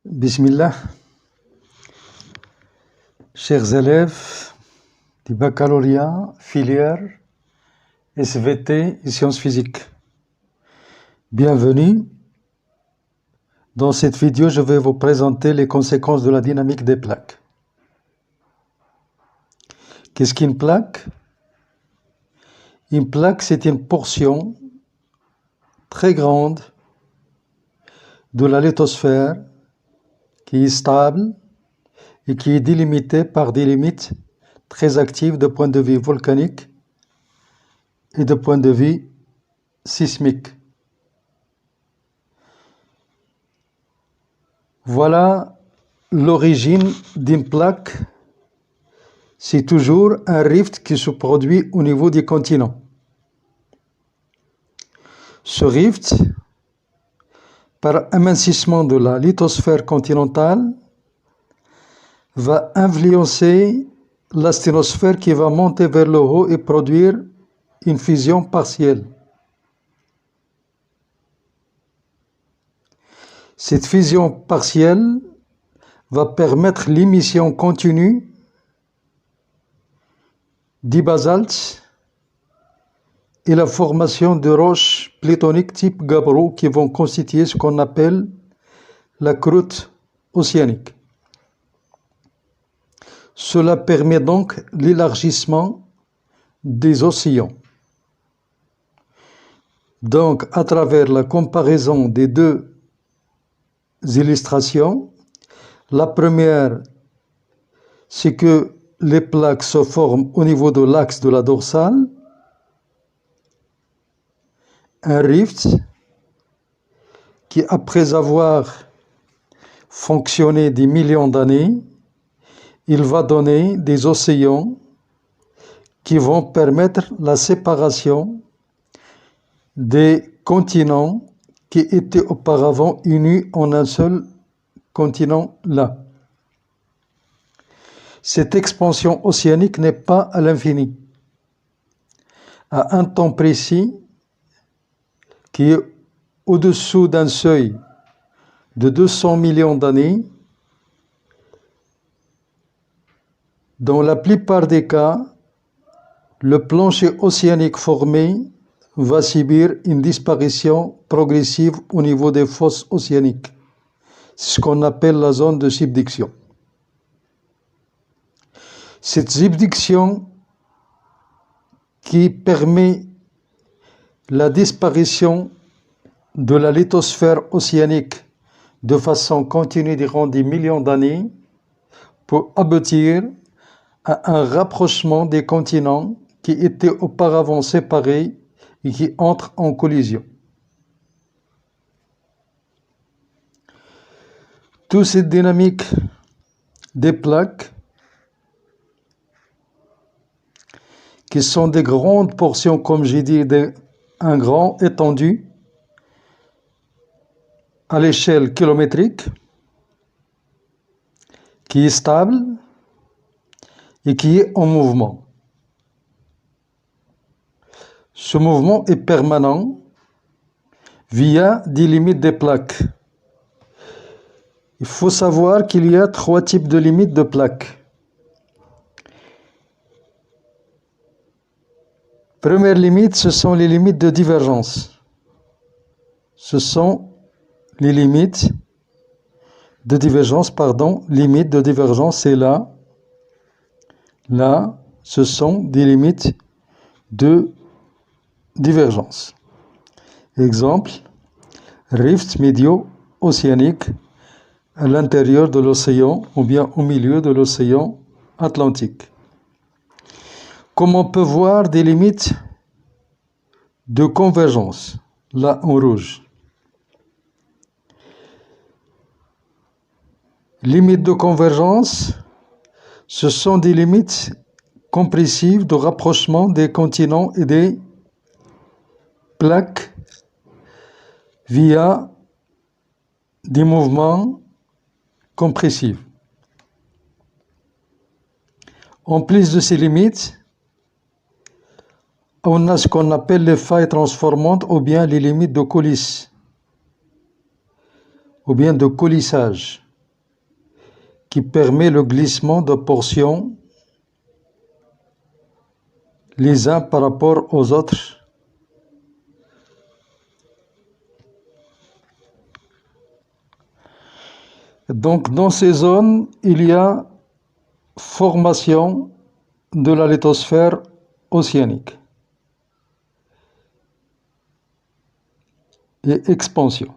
Bismillah, chers élèves du baccalauréat, filière SVT et sciences physiques. Bienvenue. Dans cette vidéo, je vais vous présenter les conséquences de la dynamique des plaques. Qu'est-ce qu'une plaque? Une plaque, c'est une portion très grande de la lithosphère qui est stable et qui est délimitée par des limites très actives de point de vue volcanique et de point de vue sismique. Voilà l'origine d'une plaque. C'est toujours un rift qui se produit au niveau des continents. Ce rift, par amincissement de la lithosphère continentale, va influencer la sténosphère qui va monter vers le haut et produire une fusion partielle. Cette fusion partielle va permettre l'émission continue du basalte et la formation de roches plutoniques type gabbro qui vont constituer ce qu'on appelle la croûte océanique. Cela permet donc l'élargissement des océans. Donc, à travers la comparaison des deux illustrations, la première, c'est que les plaques se forment au niveau de l'axe de la dorsale, un rift qui, après avoir fonctionné des millions d'années, il va donner des océans qui vont permettre la séparation des continents qui étaient auparavant unis en un seul continent là. Cette expansion océanique n'est pas à l'infini. À un temps précis, qui est au-dessous d'un seuil de 200 millions d'années, dans la plupart des cas, le plancher océanique formé va subir une disparition progressive au niveau des fosses océaniques. C'est ce qu'on appelle la zone de subduction. Cette subduction qui permet la disparition de la lithosphère océanique de façon continue durant des millions d'années pour aboutir à un rapprochement des continents qui étaient auparavant séparés et qui entrent en collision. Toute cette dynamique des plaques, qui sont des grandes portions, comme j'ai dit, un grand étendu à l'échelle kilométrique, qui est stable et qui est en mouvement. Ce mouvement est permanent via des limites des plaques. Il faut savoir qu'il y a 3 types de limites de plaques. Première limite, ce sont les limites de divergence. Ce sont les limites de divergence, limite de divergence, c'est là. Là, ce sont des limites de divergence. Exemple, rift médio-océanique à l'intérieur de l'océan ou bien au milieu de l'océan Atlantique. Comme on peut voir des limites de convergence, là en rouge. Limites de convergence, ce sont des limites compressives de rapprochement des continents et des plaques via des mouvements compressifs. En plus de ces limites, on a ce qu'on appelle les failles transformantes ou bien les limites de coulisse ou bien de coulissage. qui permet le glissement de portions les uns par rapport aux autres. Donc, dans ces zones, il y a formation de la lithosphère océanique et expansion.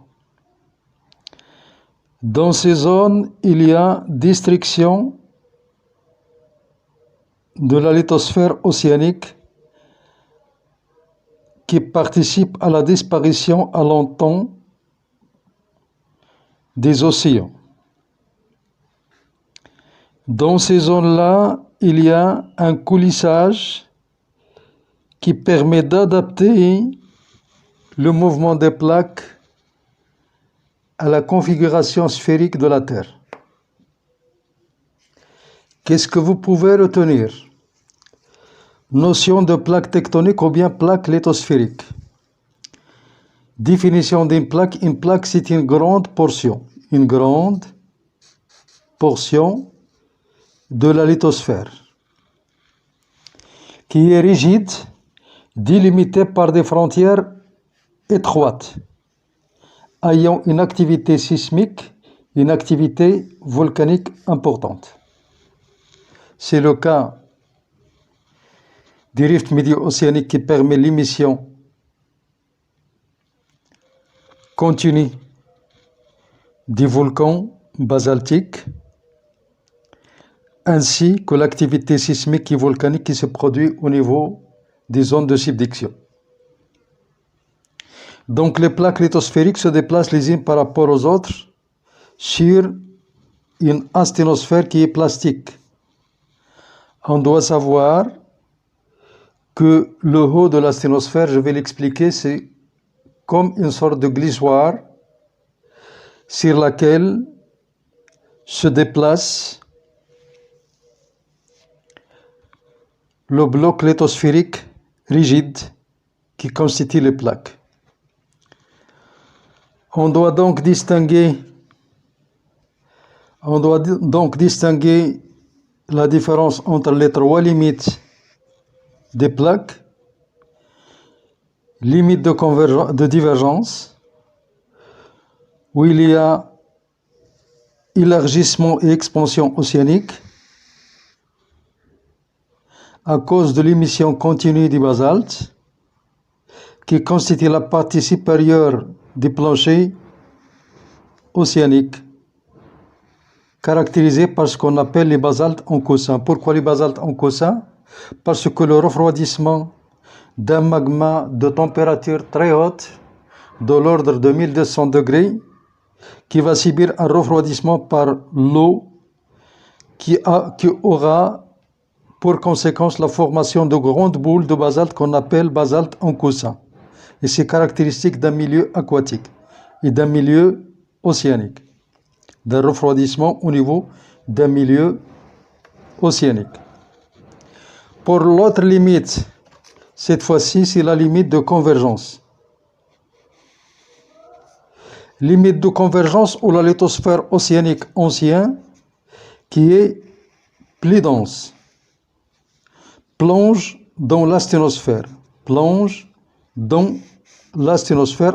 Dans ces zones, il y a destruction de la lithosphère océanique qui participe à la disparition à long terme des océans. Dans ces zones-là, il y a un coulissage qui permet d'adapter le mouvement des plaques à la configuration sphérique de la Terre. Qu'est-ce que vous pouvez retenir? Notion de plaque tectonique ou bien plaque lithosphérique. Définition d'une plaque. Une plaque, c'est une grande portion de la lithosphère qui est rigide, délimitée par des frontières étroites, ayant une activité sismique, une activité volcanique importante. C'est le cas du rift médio-océanique qui permet l'émission continue des volcans basaltiques, ainsi que l'activité sismique et volcanique qui se produit au niveau des zones de subduction. Donc les plaques lithosphériques se déplacent les unes par rapport aux autres sur une asténosphère qui est plastique. On doit savoir que le haut de l'asténosphère, je vais l'expliquer, c'est comme une sorte de glissoire sur laquelle se déplace le bloc lithosphérique rigide qui constitue les plaques. On doit donc distinguer la différence entre les trois limites des plaques, limite de divergence, où il y a élargissement et expansion océanique à cause de l'émission continue du basalte, qui constitue la partie supérieure du plancher océanique, caractérisé par ce qu'on appelle les basaltes en coussin. Pourquoi les basaltes en coussin? Parce que le refroidissement d'un magma de température très haute, de l'ordre de 1200 degrés, qui va subir un refroidissement par l'eau, qui aura pour conséquence la formation de grandes boules de basalte qu'on appelle basalte en coussin. Et c'est caractéristique d'un milieu aquatique et d'un milieu océanique, d'un refroidissement au niveau d'un milieu océanique. Pour l'autre limite, cette fois-ci, c'est la limite de convergence. Limite de convergence ou la lithosphère océanique ancienne qui est plus dense, plonge dans l'asténosphère.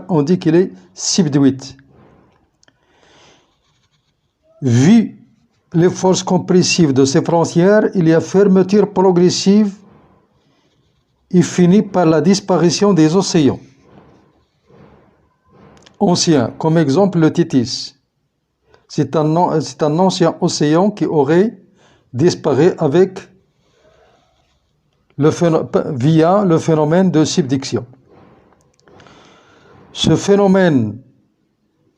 On dit qu'il est subduite. Vu les forces compressives de ces frontières, il y a fermeture progressive et finit par la disparition des océans anciens. Comme exemple, le Tétis. C'est un ancien océan qui aurait disparu via le phénomène de subduction. Ce phénomène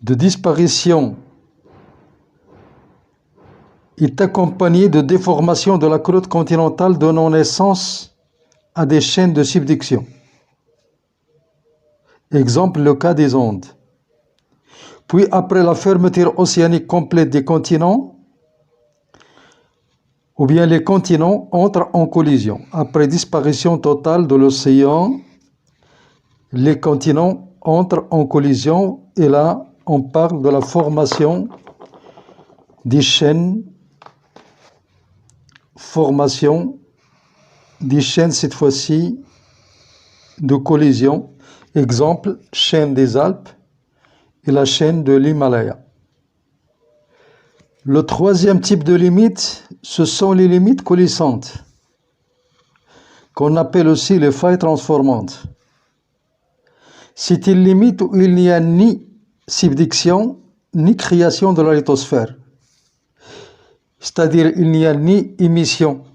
de disparition est accompagné de déformation de la croûte continentale donnant naissance à des chaînes de subduction. Exemple, le cas des Andes. Puis, après la fermeture océanique complète des continents, ou bien les continents entrent en collision. Après disparition totale de l'océan, les continents entrent en collision et là, on parle de la formation des chaînes formation des chaînes, cette fois-ci, de collision. Exemple, chaîne des Alpes et la chaîne de l'Himalaya. Le troisième type de limite, ce sont les limites coulissantes, qu'on appelle aussi les failles transformantes. C'est une limite où il n'y a ni subduction ni création de la lithosphère. C'est-à-dire il n'y a ni émission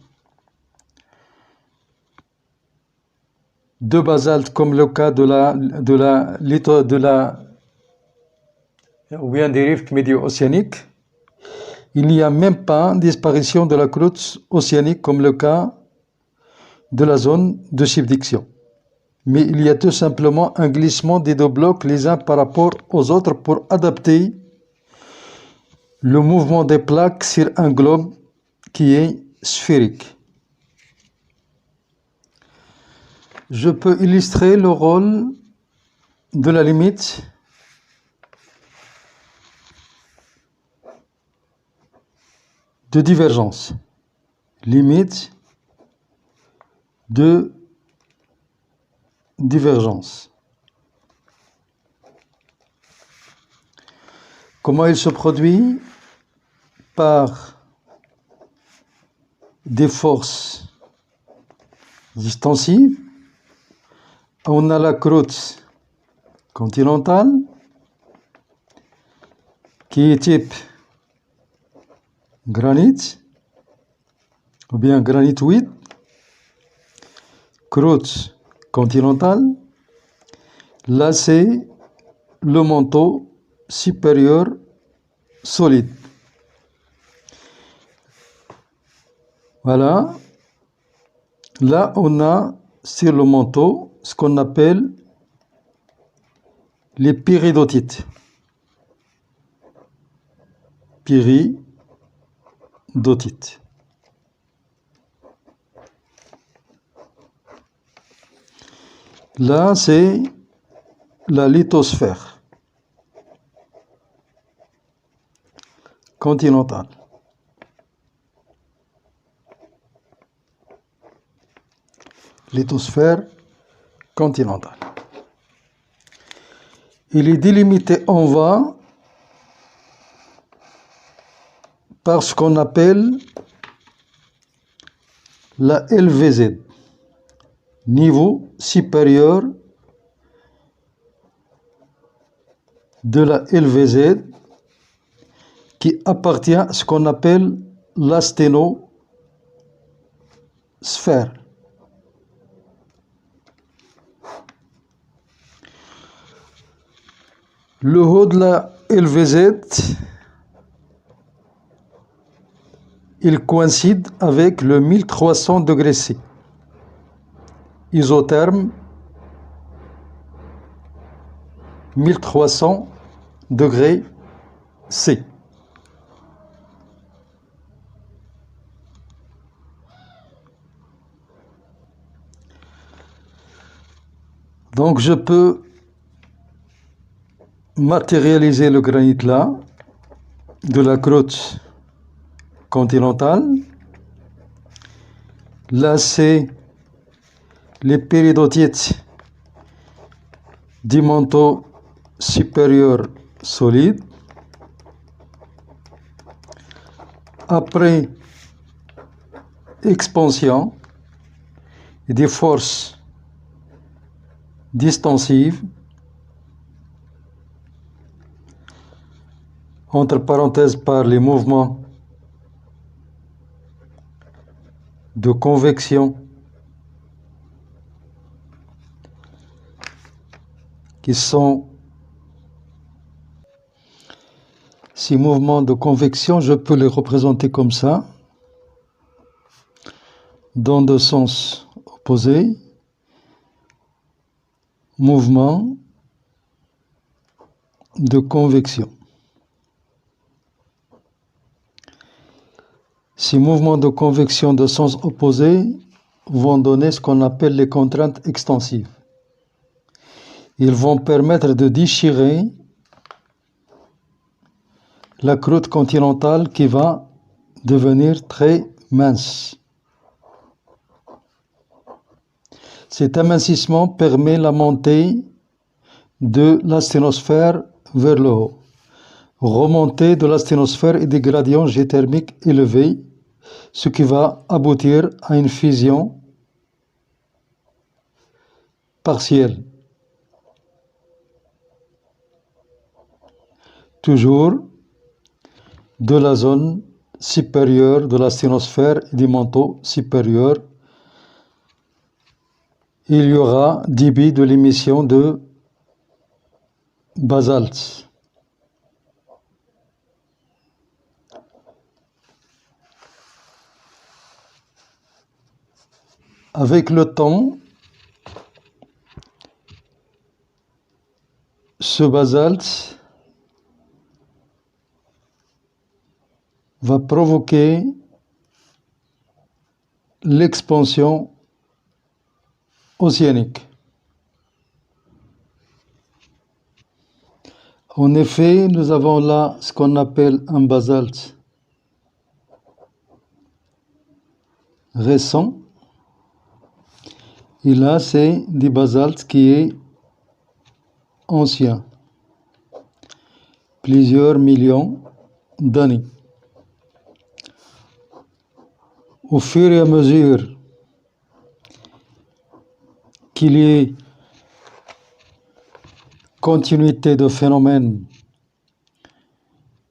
de basalte comme le cas de la ou bien des rifts médio-océaniques. Il n'y a même pas disparition de la croûte océanique comme le cas de la zone de subduction. Mais il y a tout simplement un glissement des deux blocs les uns par rapport aux autres pour adapter le mouvement des plaques sur un globe qui est sphérique. Je peux illustrer le rôle de la limite de divergence. Limite de divergence. Comment il se produit? Par des forces distensives. On a la croûte continentale qui est type granit ou bien granitoïde, croûte continentale. Là, c'est le manteau supérieur solide. Voilà. Là, on a sur le manteau ce qu'on appelle les péridotites. Péridotites. Là, c'est la lithosphère continentale. Lithosphère continentale. Il est délimité en bas par ce qu'on appelle la LVZ, niveau supérieur de la LVZ, qui appartient à ce qu'on appelle l'asténosphère. Le haut de la LVZ, il coïncide avec le 1300 degrés C. Isotherme 1300 degrés C. Donc je peux matérialiser le granit là, de la croûte continentale. Là, c'est les péridotites du manteau supérieur solide. Après expansion des forces distensives, entre parenthèses par les mouvements de convection qui sont ces mouvements de convection, je peux les représenter comme ça, dans deux sens opposés. Mouvement de convection. Ces mouvements de convection de sens opposés vont donner ce qu'on appelle les contraintes extensives. Ils vont permettre de déchirer la croûte continentale qui va devenir très mince. Cet amincissement permet la montée de l'asténosphère vers le haut. Remontée de l'asténosphère et des gradients G thermiques élevés, ce qui va aboutir à une fusion partielle. Toujours de la zone supérieure de l'asténosphère et du manteau supérieur, il y aura débit de l'émission de basalte. Avec le temps, ce basalte va provoquer l'expansion océanique. En effet, nous avons là ce qu'on appelle un basalte récent. Et là, c'est du basalte qui est ancien, plusieurs millions d'années. Au fur et à mesure qu'il y ait continuité de phénomènes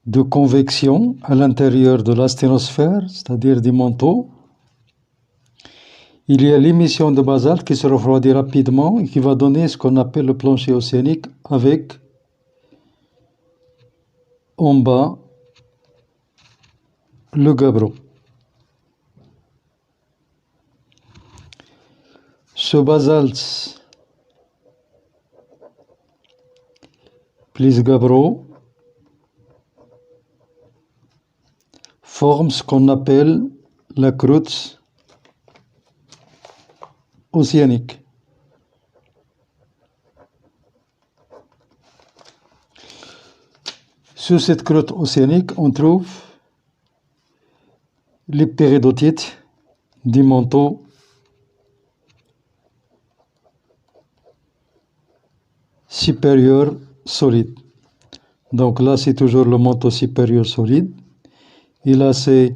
de convection à l'intérieur de l'asténosphère, c'est-à-dire du manteau, il y a l'émission de basalte qui se refroidit rapidement et qui va donner ce qu'on appelle le plancher océanique avec en bas le gabbro. Ce basalte plus gabbro forme ce qu'on appelle la croûte océanique. Sur cette croûte océanique, on trouve les péridotites du manteau supérieur solide. Donc là, c'est toujours le manteau supérieur solide. Et là, c'est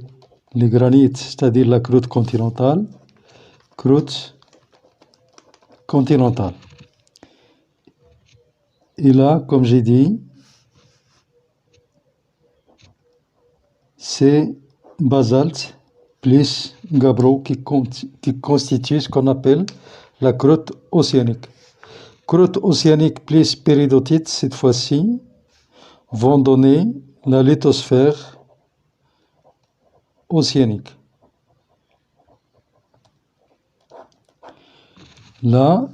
les granites, c'est-à-dire la croûte continentale. Croûte continentale. Et là, comme j'ai dit, c'est basalte plus gabbro qui constitue ce qu'on appelle la croûte océanique. Croûte océanique plus péridotite, cette fois-ci, vont donner la lithosphère océanique. Là,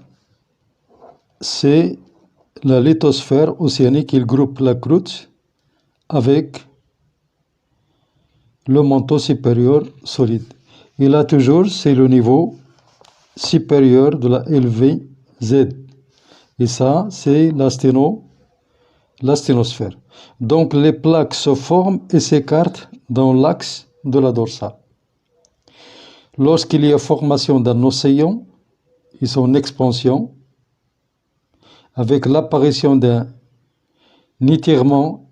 c'est la lithosphère océanique, il groupe la croûte avec le manteau supérieur solide. Et là, toujours, c'est le niveau supérieur de la LVZ. Et ça, c'est l'asténosphère. Donc, les plaques se forment et s'écartent dans l'axe de la dorsale. Lorsqu'il y a formation d'un océan et son expansion, avec l'apparition d'un étirement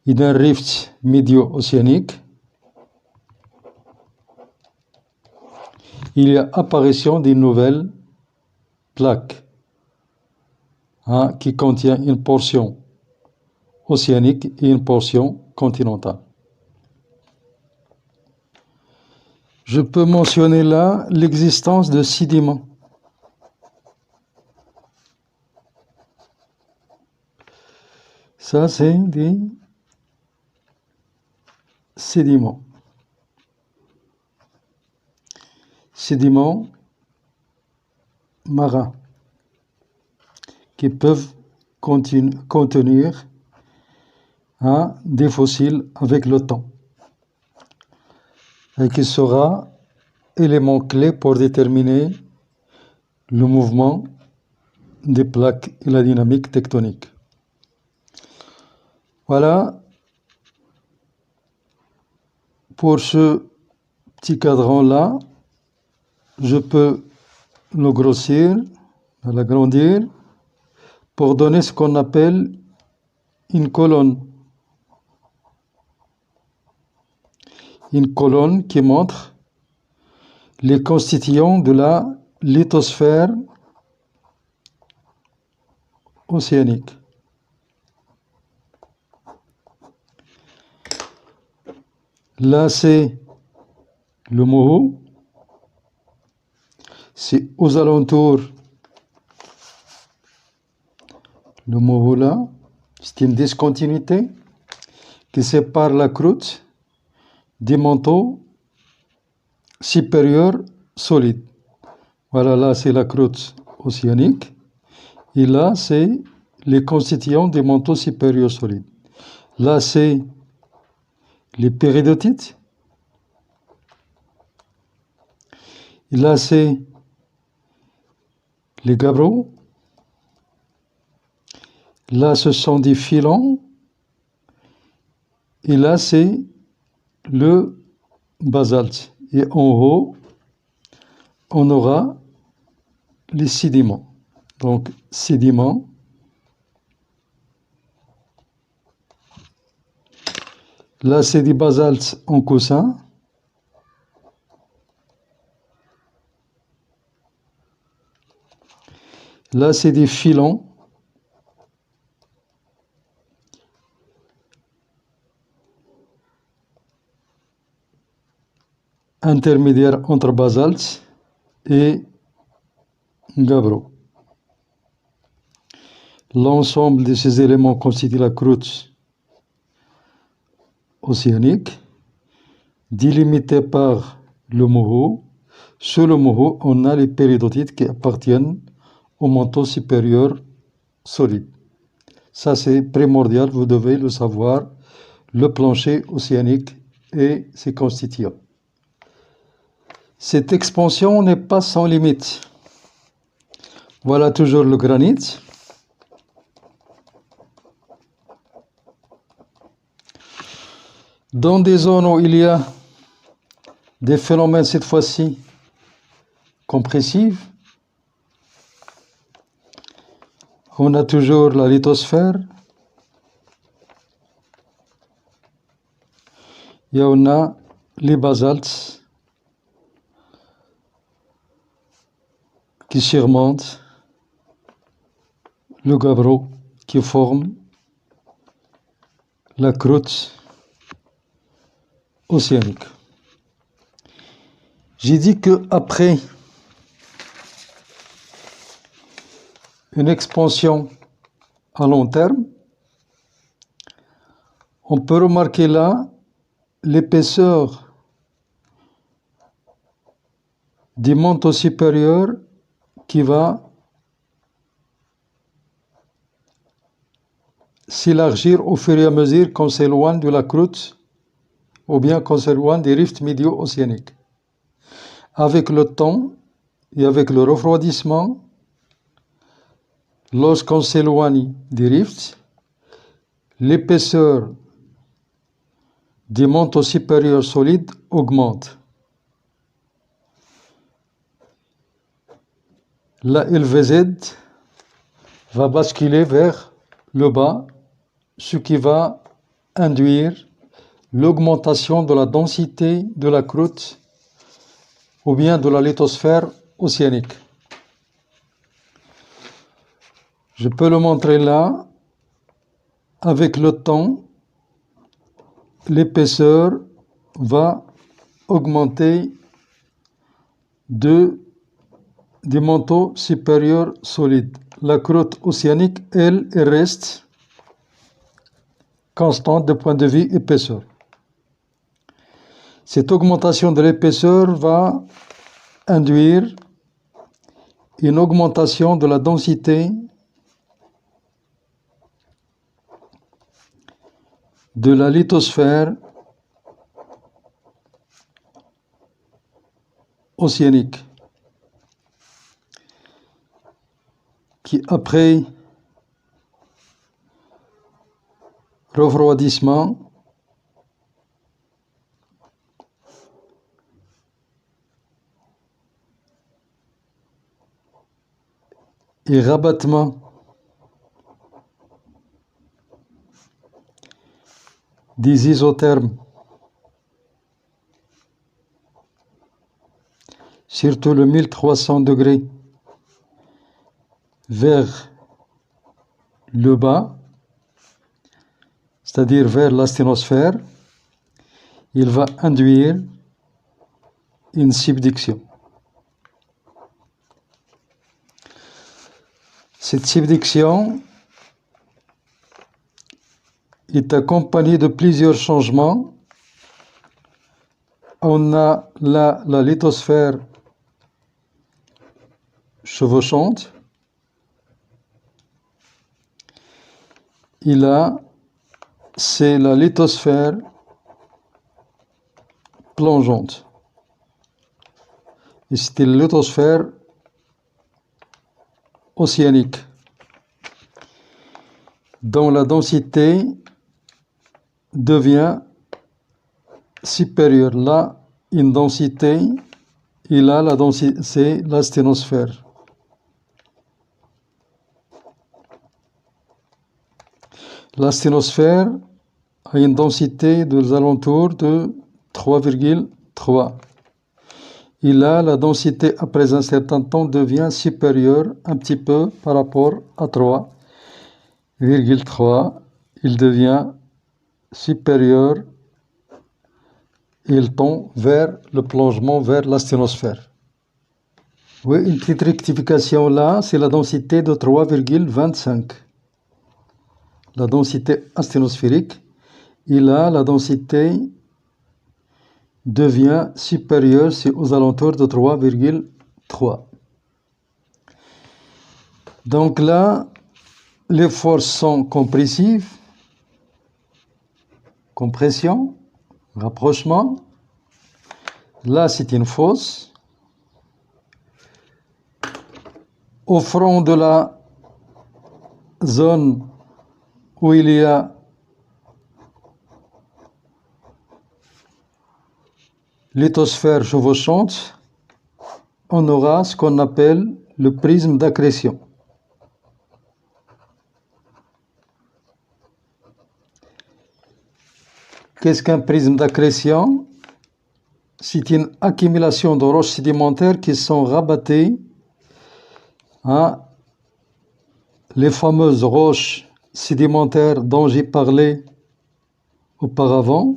et d'un rift médio-océanique, il y a apparition d'une nouvelle plaque qui contient une portion océanique et une portion continentale. Je peux mentionner là l'existence de sédiments. Ça, c'est des sédiments. Sédiments marins qui peuvent contenir des fossiles avec le temps et qui sera élément clé pour déterminer le mouvement des plaques et la dynamique tectonique. Voilà pour ce petit cadran-là, je peux le grossir, l'agrandir, pour donner ce qu'on appelle une colonne. Une colonne qui montre les constituants de la lithosphère océanique. Là, c'est le Moho. C'est aux alentours. Le Moho là, c'est une discontinuité qui sépare la croûte des manteaux supérieurs solides. Voilà, là, c'est la croûte océanique. Et là, c'est les constituants des manteaux supérieurs solides. Là, c'est les péridotites. Et là, c'est les gabbros. Là, ce sont des filons. Et là, c'est le basalte. Et en haut, on aura les sédiments. Donc, sédiments. Là, c'est des basaltes en coussin. Là, c'est des filons. Intermédiaires entre basalte et gabbro. L'ensemble de ces éléments constitue la croûte océanique, délimitée par le Moho. Sur le Moho, on a les péridotites qui appartiennent au manteau supérieur solide. Ça, c'est primordial, vous devez le savoir, le plancher océanique et ses constituants. Cette expansion n'est pas sans limite. Voilà toujours le granit. Dans des zones où il y a des phénomènes, cette fois-ci, compressifs, on a toujours la lithosphère. Et on a les basaltes qui surmontent le gabbro qui forme la croûte océanique. J'ai dit qu'après une expansion à long terme, on peut remarquer là l'épaisseur du manteau supérieur qui va s'élargir au fur et à mesure qu'on s'éloigne de la croûte ou bien qu'on s'éloigne des rifts médiaux océaniques. Avec le temps et avec le refroidissement, lorsqu'on s'éloigne des rifts, l'épaisseur des manteaux supérieurs solides augmente. La LVZ va basculer vers le bas, ce qui va induire l'augmentation de la densité de la croûte ou bien de la lithosphère océanique. Je peux le montrer là. Avec le temps, l'épaisseur va augmenter des manteaux supérieurs solides. La croûte océanique, elle reste constante de point de vue épaisseur. Cette augmentation de l'épaisseur va induire une augmentation de la densité de la lithosphère océanique, qui après refroidissement et rabattement des isothermes, surtout le 1300 degrés vers le bas, c'est-à-dire vers l'asténosphère, il va induire une subduction. Cette subduction est accompagnée de plusieurs changements. On a là la lithosphère chevauchante. Et là, c'est la lithosphère plongeante. Et c'était la lithosphère océanique, dont la densité devient supérieure. Là, une densité, et là, la densité, c'est l'asténosphère. L'asténosphère a une densité des alentours de 3,3. Et là, la densité, après un certain temps, devient supérieure un petit peu par rapport à 3,3. Il devient supérieur et il tend vers le plongement vers l'asténosphère. Oui, une petite rectification là, c'est la densité de 3,25. La densité asténosphérique. Et là, la densité devient supérieure, c'est aux alentours de 3,3. Donc là, les forces sont compressives, compression, rapprochement. Là, c'est une fosse. Au front de la zone où il y a lithosphère chevauchante, on aura ce qu'on appelle le prisme d'accrétion. Qu'est-ce qu'un prisme d'accrétion? C'est une accumulation de roches sédimentaires qui sont rabattées à les fameuses roches sédimentaires dont j'ai parlé auparavant,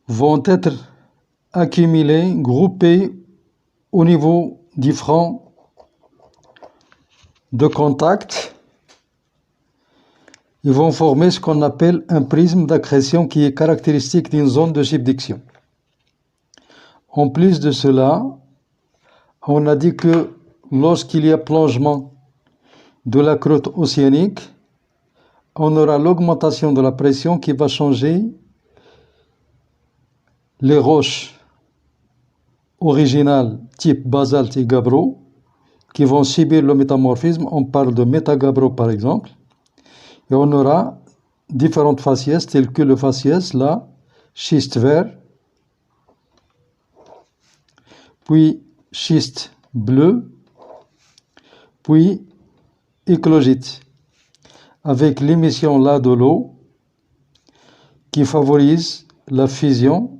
vont être accumulées, groupées au niveau du front de contact. Ils vont former ce qu'on appelle un prisme d'accrétion qui est caractéristique d'une zone de subduction. En plus de cela, on a dit que lorsqu'il y a plongement de la croûte océanique, on aura l'augmentation de la pression qui va changer les roches originales type basalte et gabbro qui vont subir le métamorphisme. On parle de métagabbro par exemple. Et on aura différentes faciès telles que le faciès, là, schiste vert, puis schiste bleu, puis éclogite, avec l'émission là de l'eau qui favorise la fusion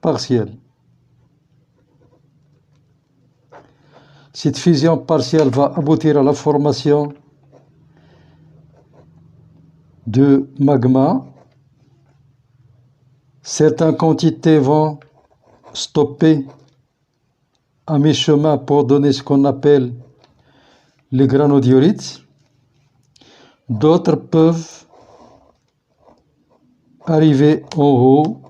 partielle. Cette fusion partielle va aboutir à la formation de magma. Certaines quantités vont stopper à mi-chemin pour donner ce qu'on appelle les granodiorites. D'autres peuvent arriver en haut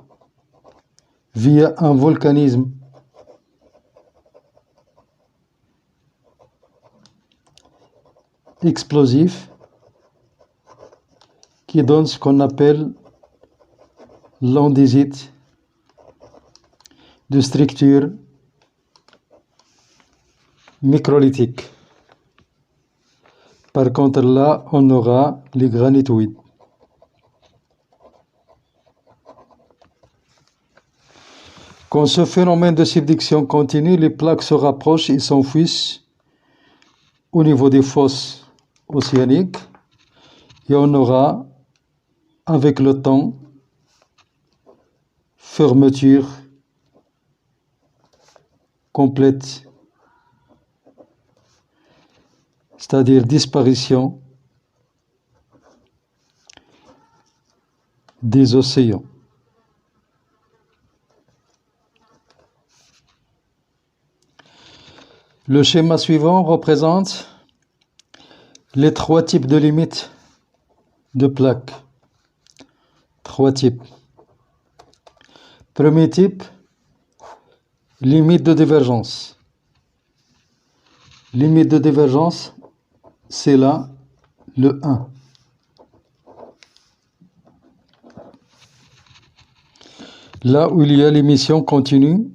via un volcanisme explosif qui donne ce qu'on appelle l'andésite de structure microlithique. Par contre, là, on aura les granitoïdes. Quand ce phénomène de subduction continue, les plaques se rapprochent et s'enfuient au niveau des fosses océaniques et on aura, avec le temps, fermeture complète, c'est-à-dire disparition des océans. Le schéma suivant représente les 3 types de limites de plaques. 3 types. Premier type, limite de divergence. Limite de divergence, c'est là le 1. Là où il y a l'émission continue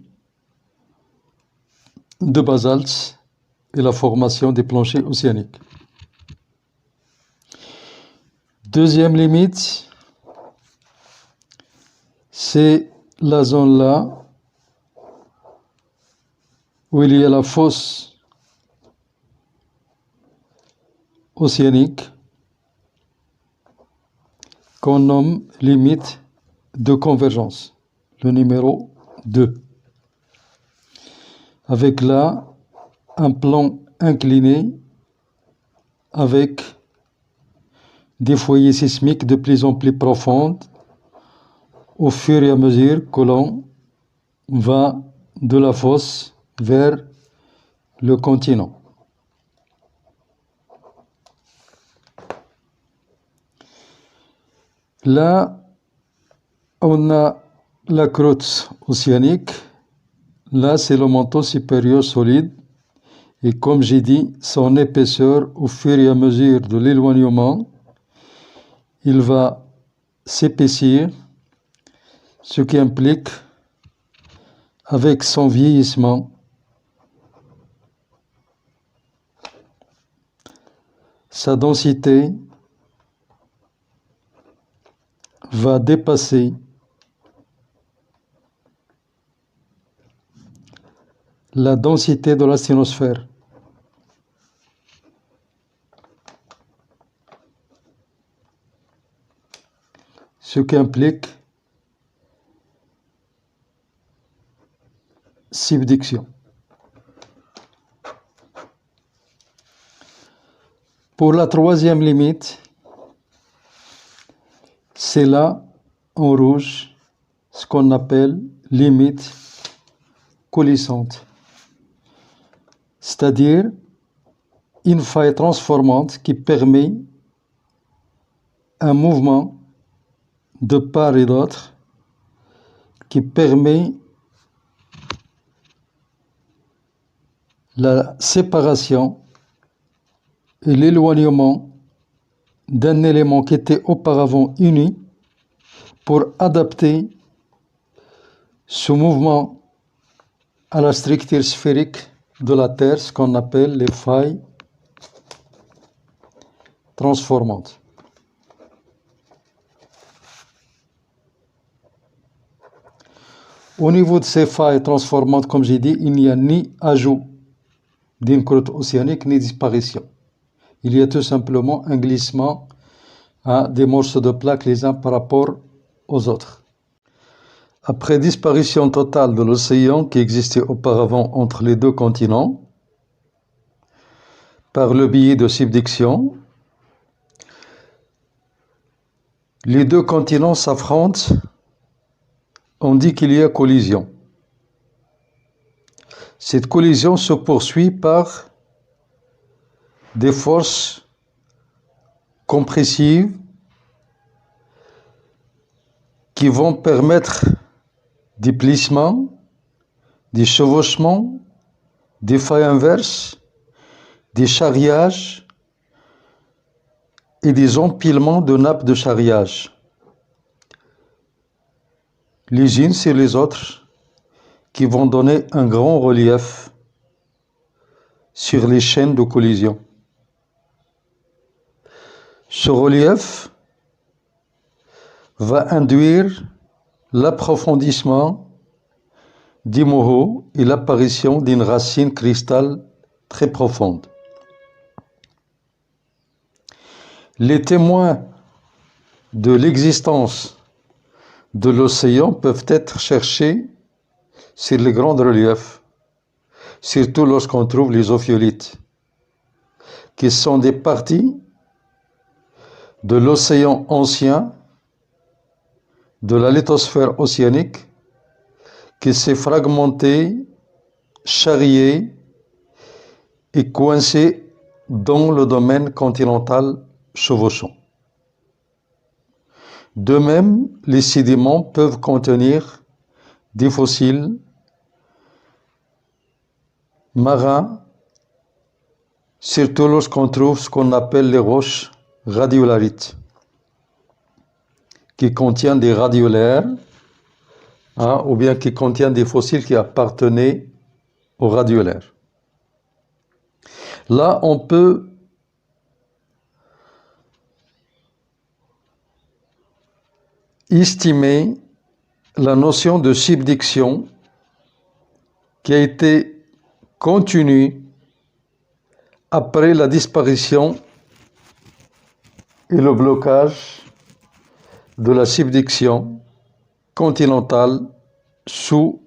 de basalte et la formation des planchers océaniques. Deuxième limite, c'est la zone là où il y a la fosse océanique qu'on nomme limite de convergence, le numéro 2. Avec là un plan incliné avec des foyers sismiques de plus en plus profondes au fur et à mesure que l'on va de la fosse vers le continent. Là, on a la croûte océanique. Là, c'est le manteau supérieur solide. Et comme j'ai dit, son épaisseur, au fur et à mesure de l'éloignement, il va s'épaissir, ce qui implique, avec son vieillissement, sa densité va dépasser la densité de l'asténosphère. Ce qui implique subduction. Pour la troisième limite, c'est là, en rouge, ce qu'on appelle limite coulissante. C'est-à-dire une faille transformante qui permet un mouvement de part et d'autre, qui permet la séparation et l'éloignement d'un élément qui était auparavant uni pour adapter ce mouvement à la structure sphérique de la Terre, ce qu'on appelle les failles transformantes. Au niveau de ces failles transformantes, comme j'ai dit, il n'y a ni ajout d'une croûte océanique ni disparition. Il y a tout simplement un glissement à des morceaux de plaques les uns par rapport aux autres. Après disparition totale de l'océan qui existait auparavant entre les deux continents, par le biais de subduction, les deux continents s'affrontent, on dit qu'il y a collision. Cette collision se poursuit par des forces compressives qui vont permettre des plissements, des chevauchements, des failles inverses, des charriages et des empilements de nappes de charriage, les unes sur les autres, qui vont donner un grand relief sur les chaînes de collision. Ce relief va induire l'approfondissement d'Imoho et l'apparition d'une racine cristal très profonde. Les témoins de l'existence de l'océan peuvent être cherchés sur les grands reliefs, surtout lorsqu'on trouve les ophiolites, qui sont des parties de l'océan ancien, de la lithosphère océanique, qui s'est fragmentée, charriée et coincée dans le domaine continental chevauchant. De même, les sédiments peuvent contenir des fossiles marins, surtout lorsqu'on trouve ce qu'on appelle les roches radiolarites, qui contiennent des radiolaires, ou bien qui contiennent des fossiles qui appartenaient aux radiolaires. Là, on peut estimer la notion de subduction qui a été continue après la disparition et le blocage de la subduction continentale sous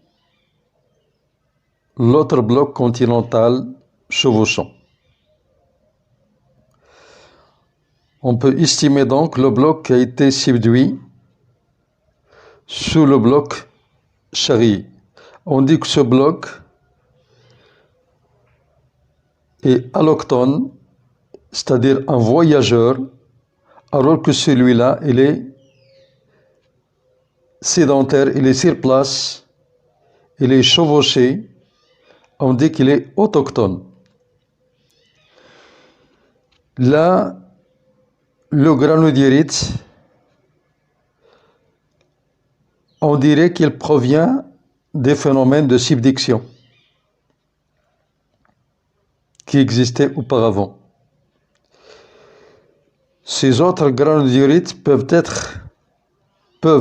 l'autre bloc continental chevauchant. On peut estimer donc le bloc qui a été subduit sous le bloc charrié. On dit que ce bloc est alloctone, c'est-à-dire un voyageur, alors que celui-là, il est sédentaire, il est sur place, il est chevauché, on dit qu'il est autochtone. Là, le granodiorite, on dirait qu'il provient des phénomènes de subduction qui existaient auparavant. Ces autres granodiorites peuvent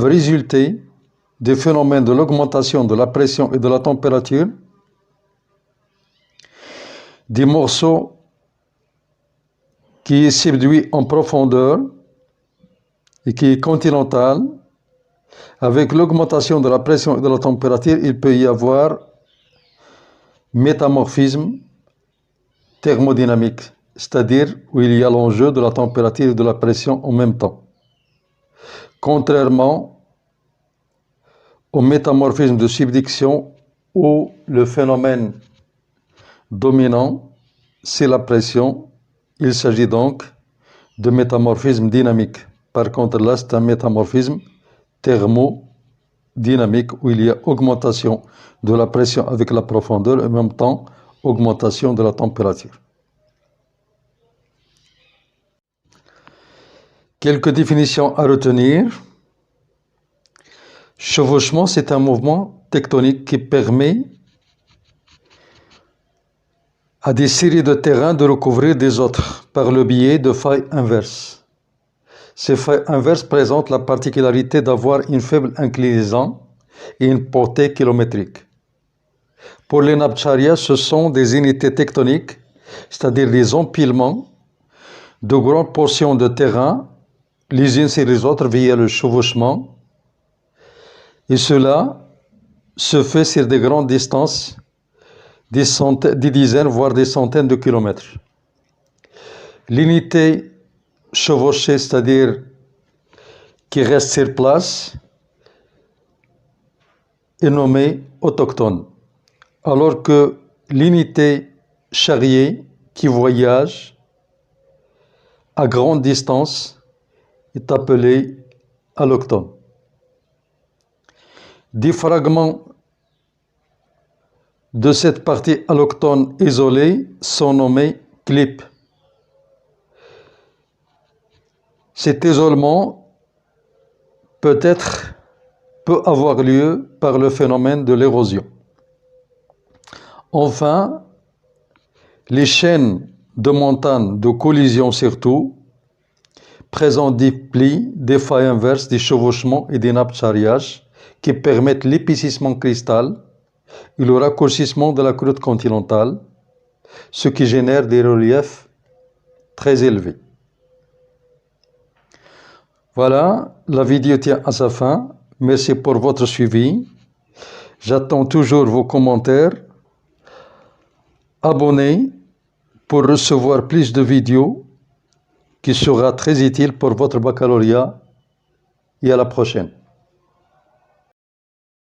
résulter des phénomènes de l'augmentation de la pression et de la température, des morceaux qui est subduit en profondeur et qui est continental. Avec l'augmentation de la pression et de la température, il peut y avoir métamorphisme thermodynamique, c'est-à-dire où il y a l'enjeu de la température et de la pression en même temps. Contrairement au métamorphisme de subduction où le phénomène dominant, c'est la pression, il s'agit donc de métamorphisme dynamique. Par contre, là, c'est un métamorphisme thermodynamique où il y a augmentation de la pression avec la profondeur et en même temps augmentation de la température. Quelques définitions à retenir. Chevauchement, c'est un mouvement tectonique qui permet à des séries de terrains de recouvrir des autres par le biais de failles inverses. Ces failles inverses présentent la particularité d'avoir une faible inclinaison et une portée kilométrique. Pour les Nabtcharia, ce sont des unités tectoniques, c'est-à-dire des empilements de grandes portions de terrain, les unes sur les autres via le chevauchement, et cela se fait sur des grandes distances, des dizaines, voire des centaines de kilomètres. L'unité chevauchée, c'est-à-dire qui reste sur place, est nommée autochtone, alors que l'unité charriée qui voyage à grande distance est appelée allochtone. Des fragments de cette partie allochtone isolée sont nommés clips. Cet isolement peut avoir lieu par le phénomène de l'érosion. Enfin, les chaînes de montagnes de collision surtout présentent des plis, des failles inverses, des chevauchements et des nappes charriages qui permettent l'épaississement cristal et le raccourcissement de la croûte continentale, ce qui génère des reliefs très élevés. Voilà, la vidéo tient à sa fin. Merci pour votre suivi. J'attends toujours vos commentaires. Abonnez pour recevoir plus de vidéos qui sera très utile pour votre baccalauréat et à la prochaine.